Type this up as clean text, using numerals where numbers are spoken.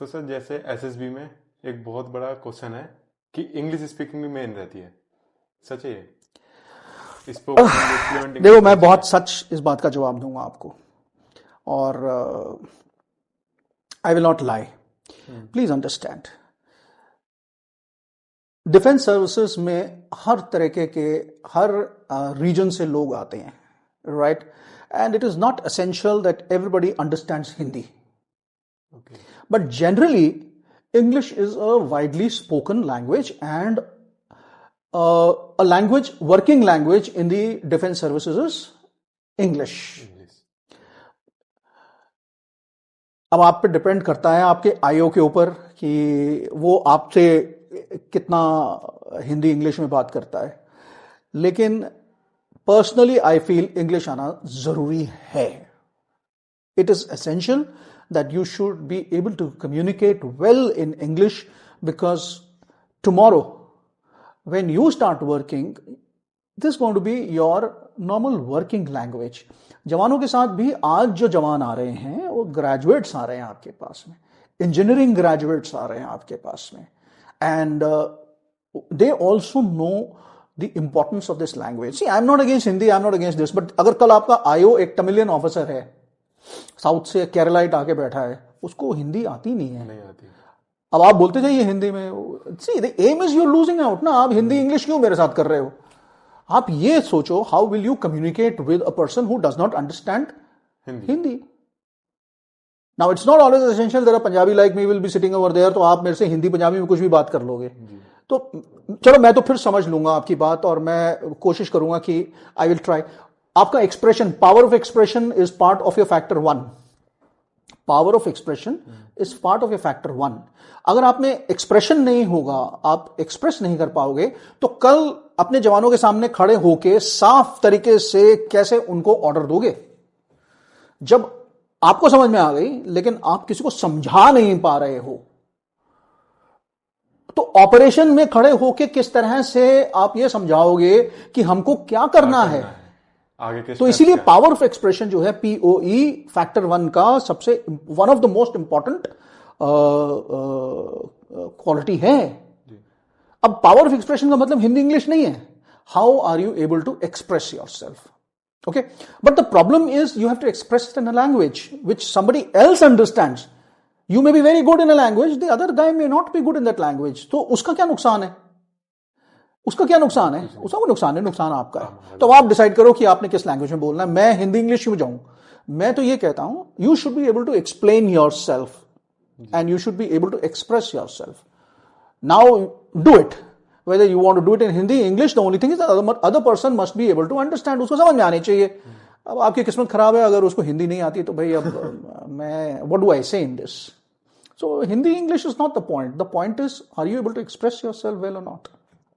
तो सर जैसे एसएसबी में एक बहुत बड़ा क्वेश्चन है कि इंग्लिश स्पीकिंग भी मेन रहती है, सच है ये? देखो, मैं बहुत सच इस बात का जवाब दूंगा आपको, और I will not lie. Please understand, defence services में हर तरीके के हर रीजन से लोग आते हैं, right? And it is not essential that everybody understands Hindi, but generally English is a widely spoken language and a language, working language in the defense services is English. अब आप पे डिपेंड करता है आपके आईओ के ऊपर कि वो आपसे कितना हिंदी इंग्लिश में बात करता है, लेकिन पर्सनली आई फील इंग्लिश आना जरूरी है. It is essential that you should be able to communicate well in English, because tomorrow when you start working, this is going to be your normal working language. जवानों के साथ भी आज जो जवान आ रहे हैं वो ग्रेजुएट्स आ रहे हैं आपके पास में, इंजीनियरिंग ग्रेजुएट्स आ रहे हैं आपके पास में, and they also know the importance of this language. See, I am not against Hindi, I am not against this, but अगर कल आपका आईओ एक तमिलियन ऑफिसर है, साउथ से केरलाइट आके बैठा है, उसको हिंदी आती नहीं है, नहीं आती. अब आप बोलते जाइए हिंदी में. See, the aim is you're losing out ना. आप हिंदी इंग्लिश क्यों मेरे साथ कर रहे हो? आप ये सोचो, how will you communicate with a person who does not understand Hindi? Now it's not always essential that a Punjabi like me will be sitting over there, तो आप मेरे से हिंदी पंजाबी में कुछ भी बात कर लोगे. तो चलो, मैं तो फिर समझ लूंगा आपकी बात, और मैं कोशिश करूंगा कि आई विल ट्राई. आपका expression, power of expression is part of your factor 1. Power of expression is part of A factor 1. अगर आप में एक्सप्रेशन नहीं होगा, आप एक्सप्रेस नहीं कर पाओगे, तो कल अपने जवानों के सामने खड़े होके साफ तरीके से कैसे उनको ऑर्डर दोगे? जब आपको समझ में आ गई लेकिन आप किसी को समझा नहीं पा रहे हो, तो ऑपरेशन में खड़े होके किस तरह से आप ये समझाओगे कि हमको क्या करना है? तो इसीलिए पावर ऑफ एक्सप्रेशन जो है, पीओई, फैक्टर 1 का सबसे one of the most important quality है. अब पावर ऑफ एक्सप्रेशन का मतलब हिंदी इंग्लिश नहीं है. How are you able to express your self? Okay, but the problem is you have to express it in a language which somebody else understands. You may be very good in a language, the other guy may not be good in that language. तो उसका क्या नुकसान है? उसका क्या नुकसान है? उसका कोई नुकसान है, नुकसान आपका है. तो आप डिसाइड करो कि आपने किस लैंग्वेज में बोलना है. मैं हिंदी इंग्लिश क्यों जाऊं? मैं तो ये कहता हूं, you should be able to explain your self and you should be able to express your self. Now do it, whether you want to do it in Hindi, English, the only thing is that other person must be able to understand. उसको समझ में आनी चाहिए. अब आपकी किस्मत खराब है, अगर उसको हिंदी नहीं आती तो भाई अब मैं what do I say in this? So Hindi English is not the point. The point is, are you able to express yourself well or not?